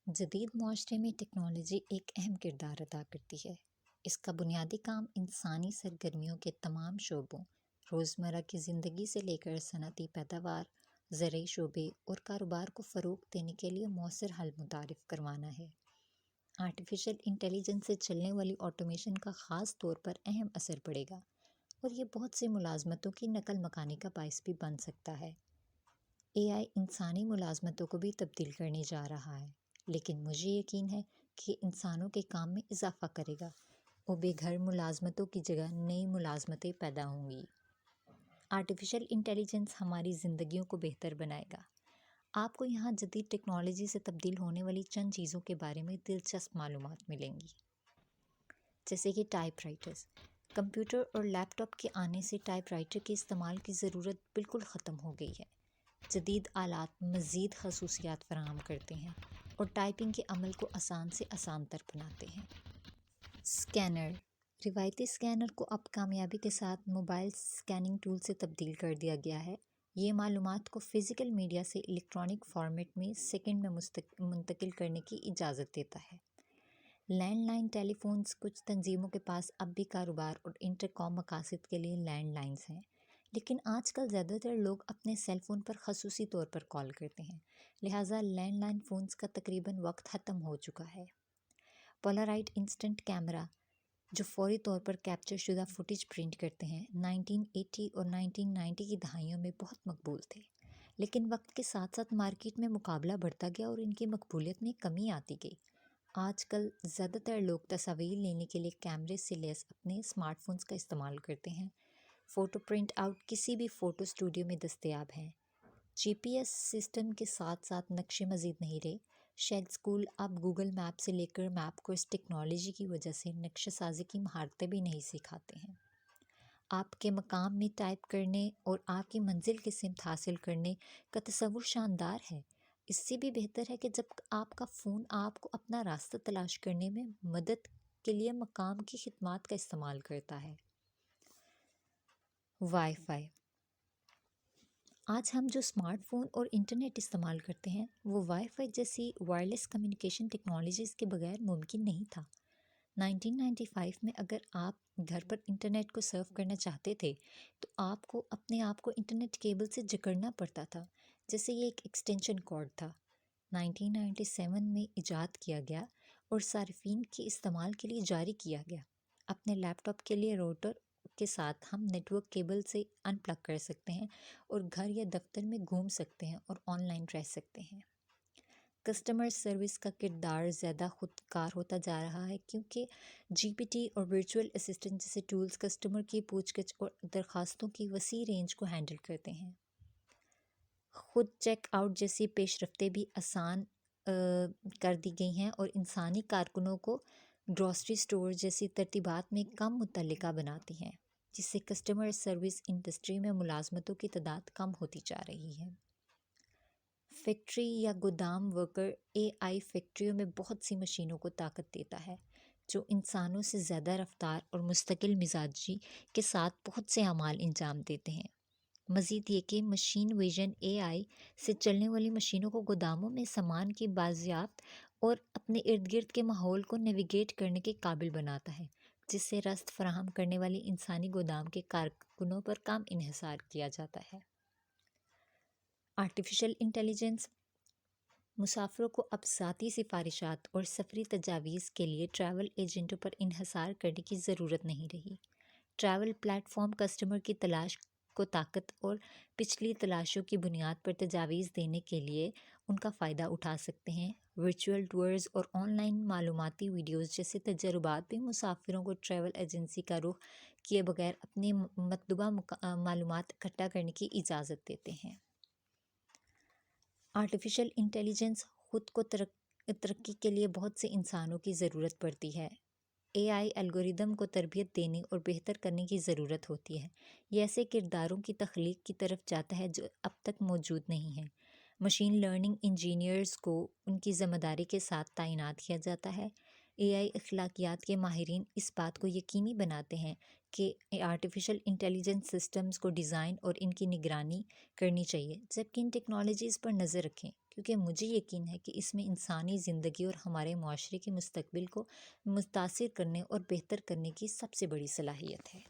جدید معاشرے میں ٹیکنالوجی ایک اہم کردار ادا کرتی ہے۔ اس کا بنیادی کام انسانی سرگرمیوں کے تمام شعبوں، روزمرہ کی زندگی سے لے کر صنعتی پیداوار، زرعی شعبے اور کاروبار کو فروغ دینے کے لیے مؤثر حل متعارف کروانا ہے۔ آرٹیفیشل انٹیلیجنس سے چلنے والی آٹومیشن کا خاص طور پر اہم اثر پڑے گا اور یہ بہت سی ملازمتوں کی نقل مکانی کا باعث بھی بن سکتا ہے۔ اے آئی انسانی ملازمتوں کو بھی تبدیل کرنے جا رہا ہے، لیکن مجھے یقین ہے کہ انسانوں کے کام میں اضافہ کرے گا اور بے گھر ملازمتوں کی جگہ نئی ملازمتیں پیدا ہوں گی۔ آرٹیفیشل انٹیلیجنس ہماری زندگیوں کو بہتر بنائے گا۔ آپ کو یہاں جدید ٹیکنالوجی سے تبدیل ہونے والی چند چیزوں کے بارے میں دلچسپ معلومات ملیں گی، جیسے کہ ٹائپ رائٹرز۔ کمپیوٹر اور لیپ ٹاپ کے آنے سے ٹائپ رائٹر کے استعمال کی ضرورت بالکل ختم ہو گئی ہے۔ جدید آلات مزید خصوصیات فراہم کرتے ہیں اور ٹائپنگ کے عمل کو آسان سے آسان تر بناتے ہیں۔ اسکینر۔ روایتی اسکینر کو اب کامیابی کے ساتھ موبائل اسکیننگ ٹول سے تبدیل کر دیا گیا ہے۔ یہ معلومات کو فزیکل میڈیا سے الیکٹرانک فارمیٹ میں سیکنڈ میں منتقل کرنے کی اجازت دیتا ہے۔ لینڈ لائن ٹیلی فونز۔ کچھ تنظیموں کے پاس اب بھی کاروبار اور انٹرکام مقاصد کے لیے لینڈ لائنز ہیں، لیکن آج کل زیادہ تر لوگ اپنے سیل فون پر خصوصی طور پر کال کرتے ہیں، لہٰذا لینڈ لائن فونز کا تقریباً وقت ختم ہو چکا ہے۔ پولارائڈ انسٹنٹ کیمرہ، جو فوری طور پر کیپچر شدہ فوٹیج پرنٹ کرتے ہیں، 1980 اور 1990 کی دہائیوں میں بہت مقبول تھے، لیکن وقت کے ساتھ ساتھ مارکیٹ میں مقابلہ بڑھتا گیا اور ان کی مقبولیت میں کمی آتی گئی۔ آج کل زیادہ تر لوگ تصاویر لینے کے لیے کیمرے سے لیس اپنے اسمارٹ فونز کا استعمال کرتے ہیں۔ فوٹو پرنٹ آؤٹ کسی بھی فوٹو اسٹوڈیو میں دستیاب ہیں۔ جی پی ایس سسٹم کے ساتھ ساتھ نقشے مزید نہیں رہے۔ شاید اسکول اب گوگل میپ سے لے کر میپ کو اس ٹیکنالوجی کی وجہ سے نقشہ سازی کی مہارتیں بھی نہیں سکھاتے ہیں۔ آپ کے مقام میں ٹائپ کرنے اور آپ کی منزل کی سمت حاصل کرنے کا تصور شاندار ہے۔ اس سے بھی بہتر ہے کہ جب آپ کا فون آپ کو اپنا راستہ تلاش کرنے میں مدد کے لیے مقام کی خدمات کا استعمال کرتا ہے۔ Wi fi. آج ہم جو اسمارٹ فون اور انٹرنیٹ استعمال کرتے ہیں وہ وائی فائی جیسی وائرلیس کمیونیکیشن ٹیکنالوجیز کے بغیر ممکن نہیں تھا۔ 1995 میں اگر آپ گھر پر انٹرنیٹ کو سرو کرنا چاہتے تھے تو آپ کو اپنے آپ کو انٹرنیٹ کیبل سے جکڑنا پڑتا تھا، جیسے یہ ایک ایکسٹینشن کارڈ تھا۔ 1997 میں ایجاد کیا گیا اور صارفین کے استعمال کے لیے جاری کیا گیا۔ اپنے لیپ ٹاپ کے لیے راؤٹر کے ساتھ ہم نیٹ ورک کیبل سے ان پلگ کر سکتے ہیں اور گھر یا دفتر میں گھوم سکتے ہیں اور آن لائن رہ سکتے ہیں۔ کسٹمر سروس کا کردار زیادہ خود کار ہوتا جا رہا ہے، کیونکہ جی پی ٹی اور ورچوئل اسسٹنٹ جیسے ٹولز کسٹمر کی پوچھ گچھ اور درخواستوں کی وسیع رینج کو ہینڈل کرتے ہیں۔ خود چیک آؤٹ جیسی پیش رفتیں بھی آسان کر دی گئی ہیں اور انسانی کارکنوں کو گروسری اسٹور جیسی ترتیبات میں کم متعلقہ بناتی ہیں، جس سے کسٹمر سروس انڈسٹری میں ملازمتوں کی تعداد کم ہوتی جا رہی ہے۔ فیکٹری یا گودام ورکر۔ اے آئی فیکٹریوں میں بہت سی مشینوں کو طاقت دیتا ہے جو انسانوں سے زیادہ رفتار اور مستقل مزاجی کے ساتھ بہت سے اعمال انجام دیتے ہیں۔ مزید یہ کہ مشین ویژن اے آئی سے چلنے والی مشینوں کو گوداموں میں سامان کی بازیافت اور اپنے ارد گرد کے ماحول کو نیویگیٹ کرنے کے قابل بناتا ہے، جس سے رسد فراہم کرنے والی انسانی گودام کے کارکنوں پر کم انحصار کیا جاتا ہے۔ Artificial intelligence. مسافروں کو اب ذاتی سفارشات اور سفری تجاویز کے لیے ٹریول ایجنٹوں پر انحصار کرنے کی ضرورت نہیں رہی۔ ٹریول پلیٹ فارم کسٹمر کی تلاش کو طاقت اور پچھلی تلاشوں کی بنیاد پر تجاویز دینے کے لیے ان کا فائدہ اٹھا سکتے ہیں۔ ورچوئل ٹورز اور آن لائن معلوماتی ویڈیوز جیسے تجربات بھی مسافروں کو ٹریول ایجنسی کا رخ کیے بغیر اپنی مطلوبہ معلومات اکٹھا کرنے کی اجازت دیتے ہیں۔ Artificial intelligence. خود کو ترقی کے لیے بہت سے انسانوں کی ضرورت پڑتی ہے۔ اے آئی الگوریدم کو تربیت دینے اور بہتر کرنے کی ضرورت ہوتی ہے۔ یہ ایسے کرداروں کی تخلیق کی طرف جاتا ہے جو اب تک موجود نہیں ہیں۔ مشین لرننگ انجینئرز کو ان کی ذمہ داری کے ساتھ تعینات کیا جاتا ہے۔ اے آئی اخلاقیات کے ماہرین اس بات کو یقینی بناتے ہیں کہ آرٹیفیشل انٹیلیجنس سسٹمز کو ڈیزائن اور ان کی نگرانی کرنی چاہیے، جبکہ ان ٹیکنالوجیز پر نظر رکھیں، کیونکہ مجھے یقین ہے کہ اس میں انسانی زندگی اور ہمارے معاشرے کے مستقبل کو متاثر کرنے اور بہتر کرنے کی سب سے بڑی صلاحیت ہے۔